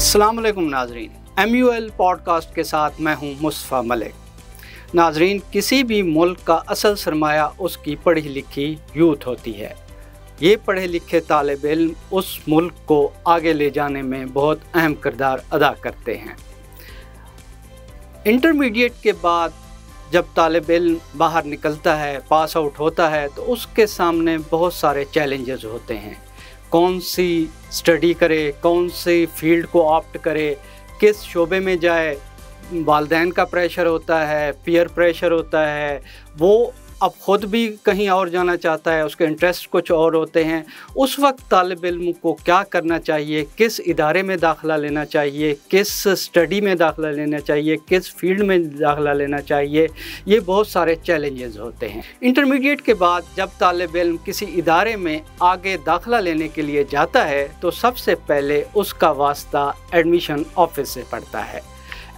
अस्सलाम वालेकुम नाजरीन, MUL पॉडकास्ट के साथ मैं हूं मुस्तफ़ा मलिक। नाजरीन, किसी भी मुल्क का असल सरमाया उसकी पढ़ी लिखी यूथ होती है। ये पढ़े लिखे तालिब इल्म उस मुल्क को आगे ले जाने में बहुत अहम किरदार अदा करते हैं। इंटरमीडिएट के बाद जब तालिब इल्म बाहर निकलता है, पास आउट होता है, तो उसके सामने बहुत सारे चैलेंजेस होते हैं। कौन सी स्टडी करे, कौन सी फील्ड को ऑप्ट करे, किस शोबे में जाए। वालिदैन का प्रेशर होता है, पीयर प्रेशर होता है, वो अब ख़ुद भी कहीं और जाना चाहता है, उसके इंटरेस्ट कुछ और होते हैं। उस वक्त तालिब इल्म को क्या करना चाहिए, किस इदारे में दाखिला लेना चाहिए, किस स्टडी में दाखिला लेना चाहिए, किस फील्ड में दाखिला लेना चाहिए, ये बहुत सारे चैलेंजेस होते हैं। इंटरमीडिएट के बाद जब तालिब इल्म किसी इदारे में आगे दाखिला लेने के लिए जाता है तो सबसे पहले उसका वास्ता एडमिशन ऑफिस से पड़ता है।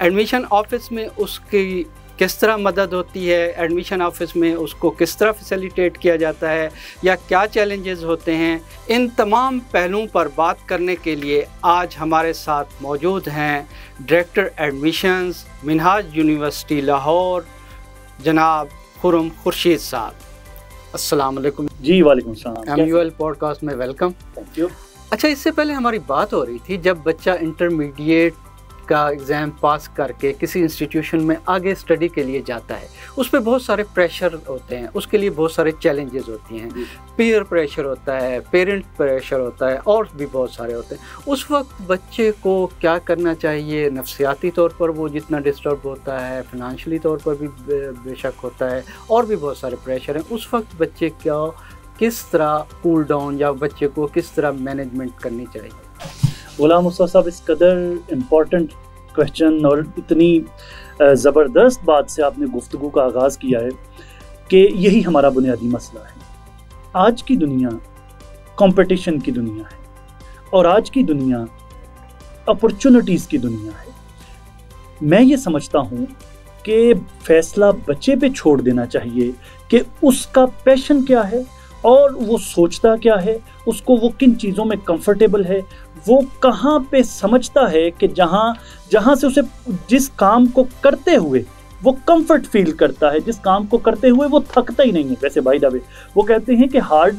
एडमिशन ऑफिस में उसकी किस तरह मदद होती है, एडमिशन ऑफिस में उसको किस तरह फैसिलिटेट किया जाता है, या क्या चैलेंजेस होते हैं, इन तमाम पहलुओं पर बात करने के लिए आज हमारे साथ मौजूद हैं director admissions Minhaj university Lahore जनाब खुर्रम खुर्शीद साहब। अस्सलाम वालेकुम। जी वालेकुम सलाम। MUL पॉडकास्ट में वेलकम। Thank you. अच्छा, इससे पहले हमारी बात हो रही थी जब बच्चा इंटरमीडिएट का एग्ज़ाम पास करके किसी इंस्टीट्यूशन में आगे स्टडी के लिए जाता है, उस पर बहुत सारे प्रेशर होते हैं, उसके लिए बहुत सारे चैलेंजेस होती हैं। पीयर प्रेशर होता है, पेरेंट प्रेशर होता है, और भी बहुत सारे होते हैं। उस वक्त बच्चे को क्या करना चाहिए? नफसियाती तौर पर वो जितना डिस्टर्ब होता है, फिनंशियली तौर पर भी बेशक होता है, और भी बहुत सारे प्रेशर हैं। उस वक्त बच्चे क्या किस तरह कूल डाउन या बच्चे को किस तरह मैनेजमेंट करनी चाहिए? गुलाम मुस्तफ़ा साहब, इस कदर इम्पॉर्टेंट क्वेश्चन और इतनी ज़बरदस्त बात से आपने गुफ्तगू का आगाज़ किया है कि यही हमारा बुनियादी मसला है। आज की दुनिया कंपटीशन की दुनिया है, और आज की दुनिया अपॉर्चुनिटीज़ की दुनिया है। मैं ये समझता हूँ कि फ़ैसला बच्चे पे छोड़ देना चाहिए कि उसका पैशन क्या है और वो सोचता क्या है, उसको वो किन चीज़ों में कंफर्टेबल है, वो कहाँ पे समझता है कि जहाँ से उसे जिस काम को करते हुए वो कंफर्ट फील करता है, जिस काम को करते हुए वो थकता ही नहीं है। वैसे बाय द वे वो कहते हैं कि हार्ड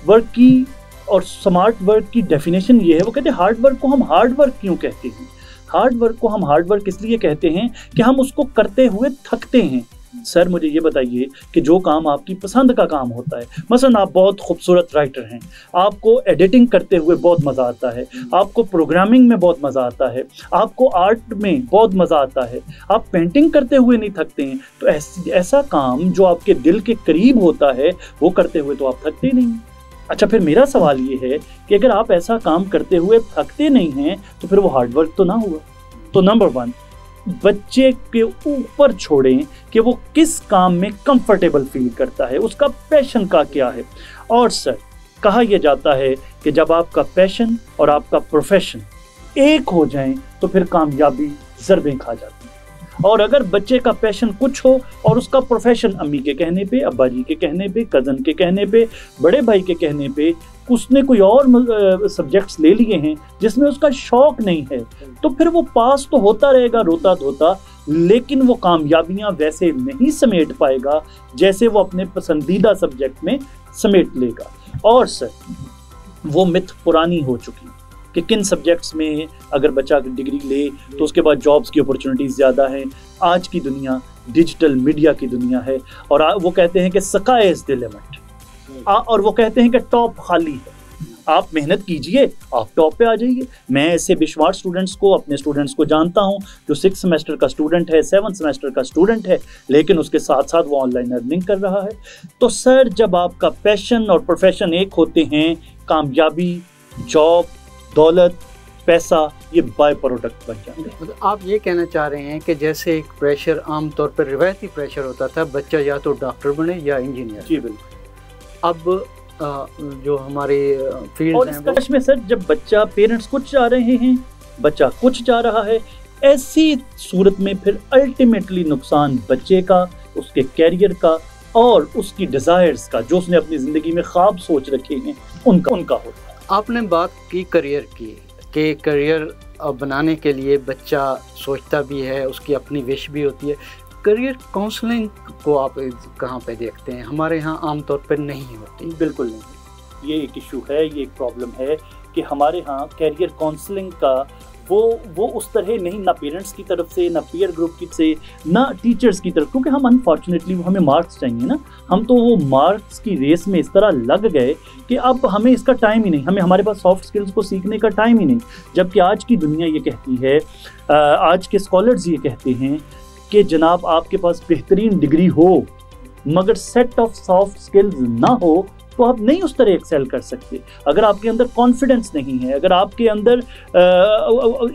वर्क की और स्मार्ट वर्क की डेफिनेशन ये है, वो कहते हैं हार्ड वर्क को हम हार्ड वर्क क्यों कहते हैं? हार्ड वर्क को हम हार्ड वर्क इसलिए कहते हैं कि हम उसको करते हुए थकते हैं। सर मुझे ये बताइए कि जो काम आपकी पसंद का काम होता है, मसलन आप बहुत खूबसूरत राइटर हैं, आपको एडिटिंग करते हुए बहुत मज़ा आता है, आपको प्रोग्रामिंग में बहुत मज़ा आता है, आपको आर्ट में बहुत मज़ा आता है, आप पेंटिंग करते हुए नहीं थकते हैं, तो ऐसा काम जो आपके दिल के करीब होता है वो करते हुए तो आप थकते नहीं हैं। अच्छा, फिर मेरा सवाल ये है कि अगर आप ऐसा काम करते हुए थकते नहीं हैं तो फिर वो हार्ड वर्क तो ना हुआ। तो नंबर 1, बच्चे के ऊपर छोड़ें कि वो किस काम में कंफर्टेबल फील करता है, उसका पैशन का क्या है। और सर, कहा यह जाता है कि जब आपका पैशन और आपका प्रोफेशन एक हो जाएं तो फिर कामयाबी ज़रबें खा जाती हैं। और अगर बच्चे का पैशन कुछ हो और उसका प्रोफेशन अम्मी के कहने पे, अब्बा जी के कहने पे, कज़न के कहने पे, बड़े भाई के कहने पे उसने कोई और सब्जेक्ट्स ले लिए हैं जिसमें उसका शौक नहीं है, तो फिर वो पास तो होता रहेगा रोता धोता, लेकिन वो कामयाबियां वैसे नहीं समेट पाएगा जैसे वो अपने पसंदीदा सब्जेक्ट में समेट लेगा। और सर, वो मिथ पुरानी हो चुकी कि किन सब्जेक्ट्स में अगर बच्चा डिग्री ले तो उसके बाद जॉब्स की अपॉर्चुनिटीज़ ज़्यादा हैं। आज की दुनिया डिजिटल मीडिया की दुनिया है, और वो कहते हैं कि स्काई इज़ द लिमिट, और वो कहते हैं कि टॉप खाली है, आप मेहनत कीजिए, आप टॉप पे आ जाइए। मैं ऐसे बेशुमार स्टूडेंट्स को, अपने स्टूडेंट्स को जानता हूं जो 6 सेमेस्टर का स्टूडेंट है, 7 सेमेस्टर का स्टूडेंट है, लेकिन उसके साथ साथ वो ऑनलाइन अर्निंग कर रहा है। तो सर, जब आपका पैशन और प्रोफेशन एक होते हैं, कामयाबी, जॉब, दौलत, पैसा ये बाय प्रोडक्ट बन जाते हैं। मतलब आप ये कहना चाह रहे हैं कि जैसे एक प्रेशर आमतौर पर रिवायती प्रेशर होता था, बच्चा या तो डॉक्टर बने या इंजीनियर। जी बिल्कुल। अब जो हमारे फील्ड हैं में सर, जब बच्चा, पेरेंट्स कुछ चाह रहे हैं, बच्चा कुछ चाह रहा है, ऐसी सूरत में फिर अल्टीमेटली नुकसान बच्चे का, उसके कैरियर का और उसकी डिज़ायर्स का, जो उसने अपनी ज़िंदगी में ख्वाब सोच रखे हैं, उनका होता है। आपने बात की करियर की कि करियर बनाने के लिए बच्चा सोचता भी है, उसकी अपनी विश भी होती है। करियर काउंसलिंग को आप कहाँ पे देखते हैं? हमारे यहाँ आम तौर पर नहीं होती। बिल्कुल नहीं, ये एक इशू है, ये एक प्रॉब्लम है कि हमारे यहाँ कैरियर काउंसलिंग का वो उस तरह नहीं, ना पेरेंट्स की तरफ से, ना पीयर ग्रुप की से, ना टीचर्स की तरफ, क्योंकि हम अनफॉर्चुनेटली हमें मार्क्स चाहिए ना, हम तो वो मार्क्स की रेस में इस तरह लग गए कि अब हमें इसका टाइम ही नहीं, हमारे पास सॉफ्ट स्किल्स को सीखने का टाइम ही नहीं। जबकि आज की दुनिया ये कहती है, आज के स्कॉलर्स ये कहते हैं कि जनाब आपके पास बेहतरीन डिग्री हो मगर सेट ऑफ सॉफ्ट स्किल्स ना हो तो आप नहीं उस तरह एक्सेल कर सकते। अगर आपके अंदर कॉन्फिडेंस नहीं है, अगर आपके अंदर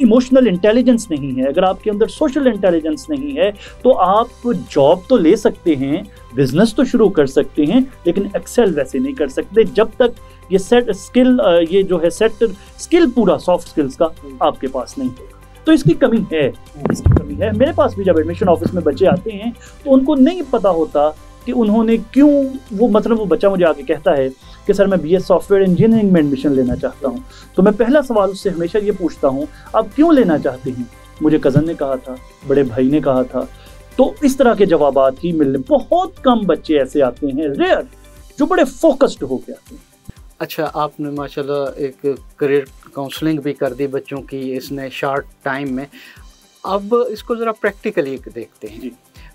इमोशनल इंटेलिजेंस नहीं है, अगर आपके अंदर सोशल इंटेलिजेंस नहीं है, तो आप जॉब तो ले सकते हैं, बिजनेस तो शुरू कर सकते हैं, लेकिन एक्सेल वैसे नहीं कर सकते जब तक ये सेट स्किल, ये जो है सेट स्किल पूरा सॉफ्ट स्किल्स का आपके पास नहीं होगा। तो इसकी कमी है, इसकी कमी है। मेरे पास भी जब एडमिशन ऑफिस में बच्चे आते हैं तो उनको नहीं पता होता कि उन्होंने क्यों, वो मतलब वो बच्चा मुझे आके कहता है कि सर मैं बीएस सॉफ्टवेयर इंजीनियरिंग में एडमिशन लेना चाहता हूँ, तो मैं पहला सवाल उससे हमेशा ये पूछता हूँ आप क्यों लेना चाहते हैं? मुझे कज़न ने कहा था, बड़े भाई ने कहा था। तो इस तरह के जवाबात ही मिलने, बहुत कम बच्चे ऐसे आते हैं, रेयर, जो बड़े फोकस्ड हो के आते हैं। अच्छा, आपने माशाल्लाह एक करियर काउंसलिंग भी कर दी बच्चों की इसने शॉर्ट टाइम में। अब इसको ज़रा प्रैक्टिकली देखते हैं।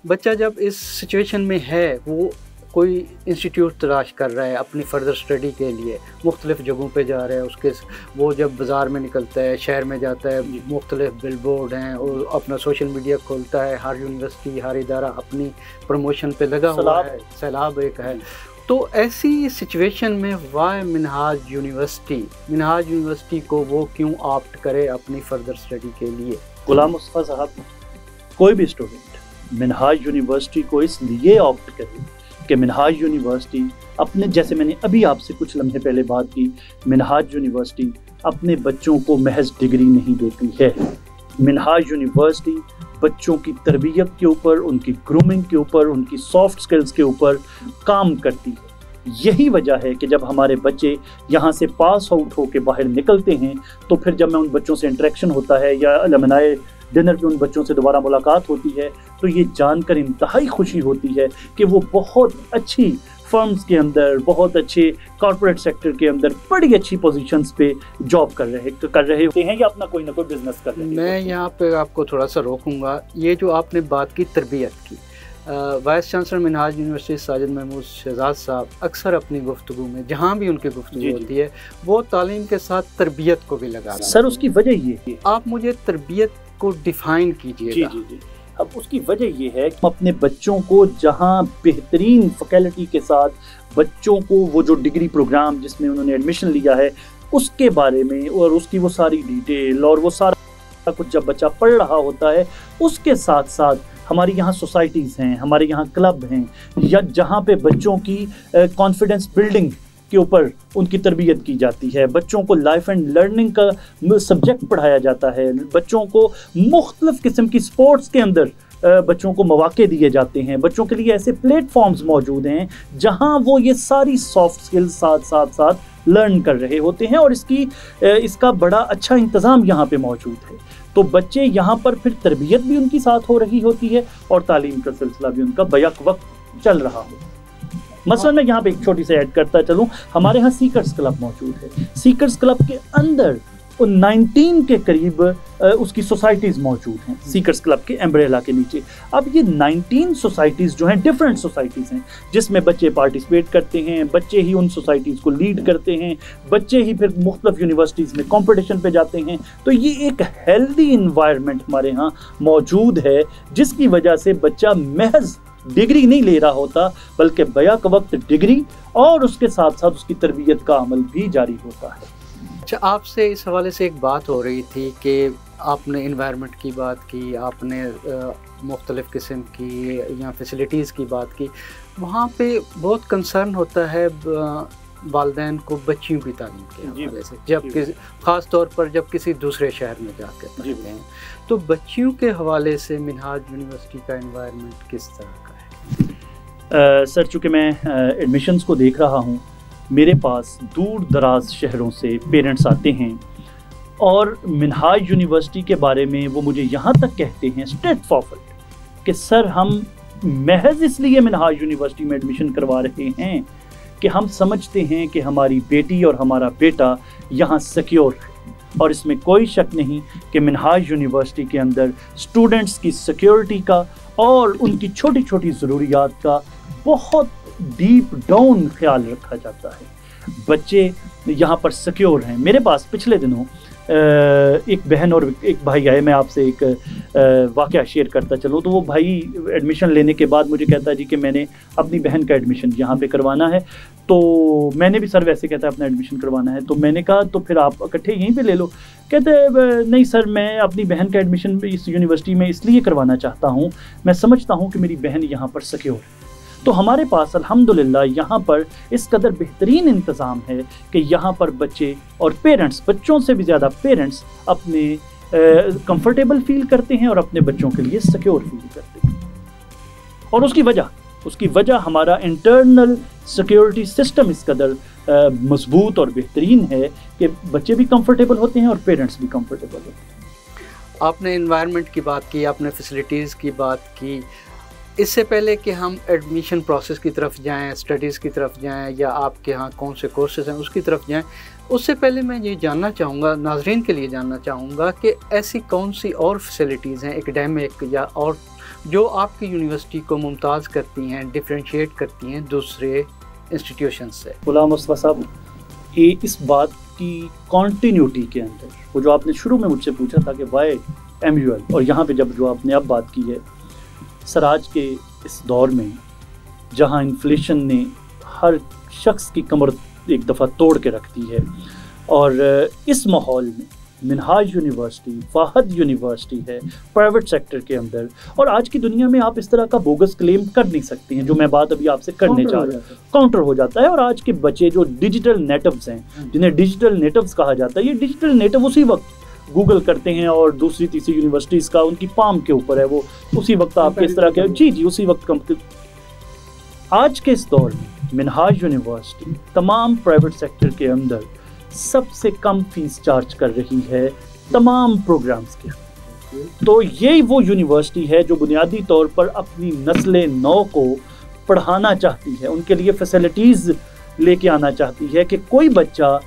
बच्चा जब इस सिचुएशन में है, वो कोई इंस्टीट्यूट तलाश कर रहा है अपनी फर्दर स्टडी के लिए, मुख्तलिफ़ जगहों पे जा रहा है, उसके वो जब बाज़ार में निकलता है, शहर में जाता है, मुख्तलिफ़ बिलबोर्ड हैं और अपना सोशल मीडिया खोलता है, हर यूनिवर्सिटी हर इदारा अपनी प्रमोशन पे लगा हुआ है, सैलाब एक है। तो ऐसी सिचुएशन में वाई मिनहाज यूनिवर्सिटी को वो क्यों ऑप्ट करे अपनी फर्दर स्टडी के लिए? गुलाम मुस्तफा साहब, कोई भी स्टूडेंट मिनहाज यूनिवर्सिटी को इसलिए ऑप्ट करे कि मिनहाज यूनिवर्सिटी अपने, जैसे मैंने अभी आपसे कुछ लम्हे पहले बात की, मिनहाज यूनिवर्सिटी अपने बच्चों को महज डिग्री नहीं देती है। मिनहाज यूनिवर्सिटी बच्चों की तरबियत के ऊपर, उनकी ग्रूमिंग के ऊपर, उनकी सॉफ्ट स्किल्स के ऊपर काम करती है। यही वजह है कि जब हमारे बच्चे यहाँ से पास आउट होकर बाहर निकलते हैं तो फिर जब मैं उन बच्चों से इंटरेक्शन होता है या अलमनाए डिनर पे उन बच्चों से दोबारा मुलाकात होती है, तो ये जानकर इंतहाई खुशी होती है कि वो बहुत अच्छी फर्म्स के अंदर, बहुत अच्छे कॉर्पोरेट सेक्टर के अंदर बड़ी अच्छी पोजीशंस पे जॉब कर रहे होते हैं या अपना कोई ना कोई बिजनेस कर रहे हैं। मैं यहाँ पे आपको थोड़ा सा रोकूंगा। ये जो आपने बात की तरबियत की, vice chancellor Minhaj university Sajid Mahmood Shahzad साहब अक्सर अपनी गुफ्तगू में, जहाँ भी उनकी गुफ्तगू होती है, वो तालीम के साथ तरबियत को भी लगा रहे हैं। सर उसकी वजह ये है, आप मुझे तरबियत को डिफाइन कीजिएगा। जी। अब उसकी वजह ये है कि अपने बच्चों को जहाँ बेहतरीन फैकल्टी के साथ बच्चों को वो जो डिग्री प्रोग्राम जिसमें उन्होंने एडमिशन लिया है उसके बारे में और उसकी वो सारी डिटेल और वो सारा कुछ जब बच्चा पढ़ रहा होता है, उसके साथ साथ हमारी यहाँ सोसाइटीज़ हैं, हमारे यहाँ क्लब हैं, या जहाँ पे बच्चों की कॉन्फिडेंस बिल्डिंग के ऊपर उनकी तरबियत की जाती है, बच्चों को लाइफ एंड लर्निंग का सब्जेक्ट पढ़ाया जाता है, बच्चों को मुख्तलिफ़ किस्म की स्पोर्ट्स के अंदर बच्चों को मौके दिए जाते हैं, बच्चों के लिए ऐसे प्लेटफॉर्म्स मौजूद हैं जहां वो ये सारी सॉफ्ट स्किल्स साथ लर्न कर रहे होते हैं और इसका बड़ा अच्छा इंतज़ाम यहाँ पे मौजूद है। तो बच्चे यहाँ पर फिर तरबियत भी उनकी साथ हो रही होती है और तालीम का सिलसिला भी उनका बैक वक्त चल रहा हो। मसलन मैं यहाँ पे एक छोटी सी ऐड करता चलूँ, हमारे यहाँ सीकर्स क्लब मौजूद है। सीकर्स क्लब के अंदर 19 के करीब उसकी सोसाइटीज़ मौजूद हैं सीकर्स क्लब के एम्ब्रेला के नीचे। अब ये 19 सोसाइटीज़ जो हैं डिफरेंट सोसाइटीज़ हैं जिसमें बच्चे पार्टिसिपेट करते हैं, बच्चे ही उन सोसाइटीज़ को लीड करते हैं, बच्चे ही फिर मुख्तलिफ यूनिवर्सिटीज़ में कंपटीशन पे जाते हैं। तो ये एक हेल्दी इन्वायरमेंट हमारे यहाँ मौजूद है जिसकी वजह से बच्चा महज डिग्री नहीं ले रहा होता बल्कि बैक वक्त डिग्री और उसके साथ साथ उसकी तरबियत का अमल भी जारी होता है। अच्छा, आपसे इस हवाले से एक बात हो रही थी कि आपने इन्वायरमेंट की बात की, आपने मुख्तलिफ़ किस्म की या फैसिलिटीज़ की बात की। वहाँ पे बहुत कंसर्न होता है वालिदैन को बच्चियों की तालीम के हवाले से, जब ख़ास तौर पर जब किसी दूसरे शहर में जाकर पढ़ते हैं, तो बच्चियों के हवाले से मिनहाज यूनिवर्सिटी का इन्वायरमेंट किस तरह का है? सर, चूँकि मैं एडमिशन्स को देख रहा हूँ, मेरे पास दूर दराज शहरों से पेरेंट्स आते हैं اور منہاج یونیورسٹی کے بارے میں وہ مجھے یہاں تک کہتے ہیں اسٹریٹ فارورڈ کہ سر ہم محض اس لیے منہاج یونیورسٹی میں ایڈمیشن کروا رہے ہیں کہ ہم سمجھتے ہیں کہ ہماری بیٹی اور ہمارا بیٹا یہاں سیکیور ہے، اور اس میں کوئی شک نہیں کہ منہاج یونیورسٹی کے اندر اسٹوڈنٹس کی سیکیورٹی کا اور ان کی چھوٹی چھوٹی ضروریات کا بہت ڈیپ ڈاؤن خیال رکھا جاتا ہے۔ بچے یہاں پر سیکیور ہیں۔ میرے پاس پچھلے دنوں ایک بہن اور ایک بھائی آئے، میں آپ سے ایک واقعہ شیئر کرتا چلوں۔ تو وہ بھائی ایڈمیشن لینے کے بعد مجھے کہتا ہے جی کہ میں نے اپنی بہن کا ایڈمیشن یہاں پہ کروانا ہے، تو میں نے بھی سر ویسے کہتا ہے اپنا ایڈمیشن کروانا ہے، تو میں نے کہا تو پھر آپ اکٹھے یہیں پہ لے لو۔ کہتے نہیں سر میں اپنی بہن کا ایڈمیشن اس یونیورسٹی میں اس لیے کروانا چاہتا ہوں، میں سمجھتا ہوں کہ میری بہن یہاں پر سیکیور ہے۔ تو ہمارے پاس الحمدللہ یہاں پر اس قدر بہترین انتظام ہے کہ یہاں پر بچے اور پیرنٹس، بچوں سے بھی زیادہ پیرنٹس اپنے کمفرٹیبل فیل کرتے ہیں اور اپنے بچوں کے لیے سیکیور فیل کرتے ہیں۔ اور اس کی وجہ ہمارا انٹرنل سیکیورٹی سسٹم اس قدر مضبوط اور بہترین ہے کہ بچے بھی کمفرٹیبل ہوتے ہیں اور پیرنٹس بھی کمفرٹیبل ہوتے ہیں۔ آپ نے انوائرمنٹ کی بات کی، آپ نے فیسلٹیز کی بات کی۔ اس سے پہلے کہ ہم ایڈمیشن پروسیس کی طرف جائیں، اسٹڈیز کی طرف جائیں، یا آپ کے ہاں کون سے کورسز ہیں اس کی طرف جائیں، اس سے پہلے میں یہ جاننا چاہوں گا، ناظرین کے لیے جاننا چاہوں گا کہ ایسی کون سی اور فیسلٹیز ہیں ایکڈیمک یا اور جو آپ کی یونیورسٹی کو ممتاز کرتی ہیں، ڈفرینشیٹ کرتی ہیں دوسرے انسٹیٹیوشن سے؟ غلام مصطفیٰ صاحب، اس بات کی کنٹینیوٹی کے اندر وہ جو آپ نے شروع میں مجھ سے پوچھا تھا کہ وائی MUL، اور یہاں پہ جب جو آپ نے اب بات کی ہے، سر آج کے اس دور میں جہاں انفلیشن نے ہر شخص کی کمر ایک دفعہ توڑ کے رکھ دی ہے، اور اس ماحول میں منہاج یونیورسٹی واحد یونیورسٹی ہے پرائیویٹ سیکٹر کے اندر، اور آج کی دنیا میں آپ اس طرح کا بوگس کلیم کر نہیں سکتے ہیں جو میں بات ابھی آپ سے کرنے چاہ رہا ہوں، کاؤنٹر ہو جاتا ہے۔ اور آج کے بچے جو ڈیجیٹل نیٹوز ہیں، جنہیں ڈیجیٹل نیٹوز کہا جاتا ہے، یہ ڈیجیٹل نیٹو اسی وقت گوگل کرتے ہیں اور دوسری تیسری یونیورسٹیز کا ان کی پام کے اوپر ہے، وہ اسی وقت آپ کے اس طرح کے جی اسی وقت آج کے اس دور میں منہاج یونیورسٹی تمام پرائیویٹ سیکٹر کے اندر سب سے کم فیس چارج کر رہی ہے تمام پروگرامز کے۔ تو یہ وہ یونیورسٹی ہے جو بنیادی طور پر اپنی نسل نو کو پڑھانا چاہتی ہے، ان کے لیے فیسلٹیز لے کے آنا چاہتی ہے کہ کوئی بچہ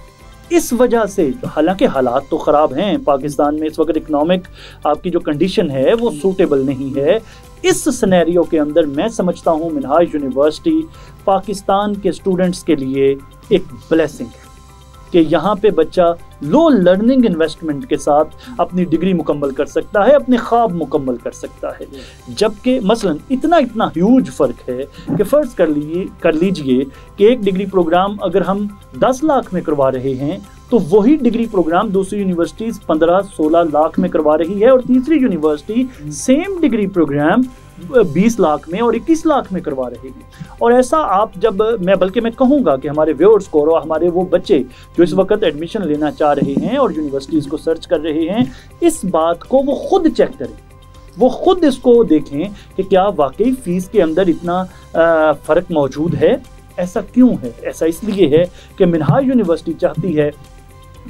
اس وجہ سے، حالانکہ حالات تو خراب ہیں پاکستان میں اس وقت، اکنامک آپ کی جو کنڈیشن ہے وہ سوٹیبل نہیں ہے، اس سینیریو کے اندر میں سمجھتا ہوں منہاج یونیورسٹی پاکستان کے اسٹوڈنٹس کے لیے ایک بلیسنگ ہے کہ یہاں پہ بچہ لو لرننگ انویسٹمنٹ کے ساتھ اپنی ڈگری مکمل کر سکتا ہے، اپنے خواب مکمل کر سکتا ہے۔ جبکہ مثلا اتنا ہیوج فرق ہے کہ فرض کر لیجئے کہ ایک ڈگری پروگرام اگر ہم 10 لاکھ میں کروا رہے ہیں تو وہی ڈگری پروگرام دوسری یونیورسٹیز 15-16 لاکھ میں کروا رہی ہے، اور تیسری university same degree program 20 lakh میں اور 21 لاکھ میں کروا رہے ہیں۔ اور ایسا آپ جب بلکہ میں کہوں گا کہ ہمارے ویورز کو اور ہمارے وہ بچے جو اس وقت ایڈمیشن لینا چاہ رہے ہیں اور یونیورسٹیز کو سرچ کر رہے ہیں، اس بات کو وہ خود چیک کریں، وہ خود اس کو دیکھیں کہ کیا واقعی فیس کے اندر اتنا فرق موجود ہے۔ ایسا کیوں ہے؟ ایسا اس لیے ہے کہ منہاج یونیورسٹی چاہتی ہے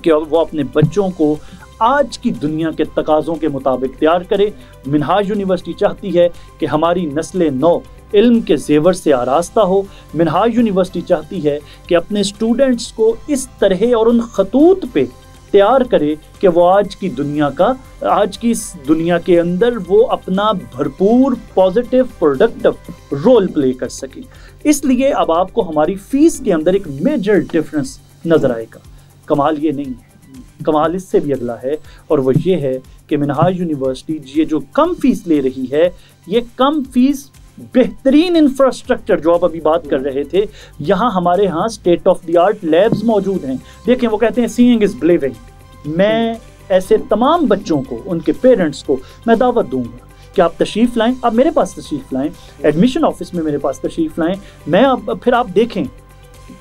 کہ وہ اپنے بچوں کو آج کی دنیا کے تقاضوں کے مطابق تیار کرے۔ منہاج یونیورسٹی چاہتی ہے کہ ہماری نسل نو علم کے زیور سے آراستہ ہو۔ منہاج یونیورسٹی چاہتی ہے کہ اپنے اسٹوڈنٹس کو اس طرح اور ان خطوط پہ تیار کرے کہ وہ آج کی اس دنیا کے اندر وہ اپنا بھرپور پازیٹیو پروڈکٹیو رول پلے کر سکے۔ اس لیے اب آپ کو ہماری فیس کے اندر ایک میجر ڈفرنس نظر آئے گا۔ کمال یہ نہیں ہے، کمال اس سے بھی اگلا ہے، اور وہ یہ ہے کہ منہاج یونیورسٹی یہ جو کم فیس لے رہی ہے، یہ کم فیس بہترین انفراسٹرکچر جو آپ ابھی بات کر رہے تھے، یہاں ہمارے ہاں state of the art labs موجود ہیں۔ دیکھیں وہ کہتے ہیں سینگ از بلیونگ۔ میں ایسے تمام بچوں کو، ان کے پیرنٹس کو میں دعوت دوں گا کہ آپ تشریف لائیں، آپ میرے پاس تشریف لائیں، ایڈمیشن آفس میں میرے پاس تشریف لائیں، پھر آپ دیکھیں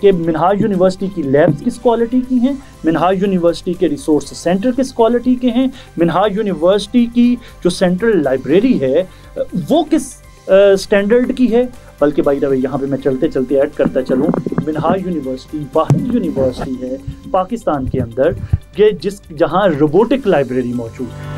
کہ منہاج یونیورسٹی کی لیبز کس کوالٹی کی ہیں، منہاج یونیورسٹی کے ریسورس سینٹر کس کوالٹی کے ہیں، منہاج یونیورسٹی کی جو سینٹرل لائبریری ہے وہ کس سٹینڈرڈ کی ہے۔ بلکہ بائی دا وے یہاں پہ میں چلتے ایڈ کرتا چلوں منہاج یونیورسٹی واحد یونیورسٹی ہے پاکستان کے اندر کہ جہاں روبوٹک لائبریری موجود ہے.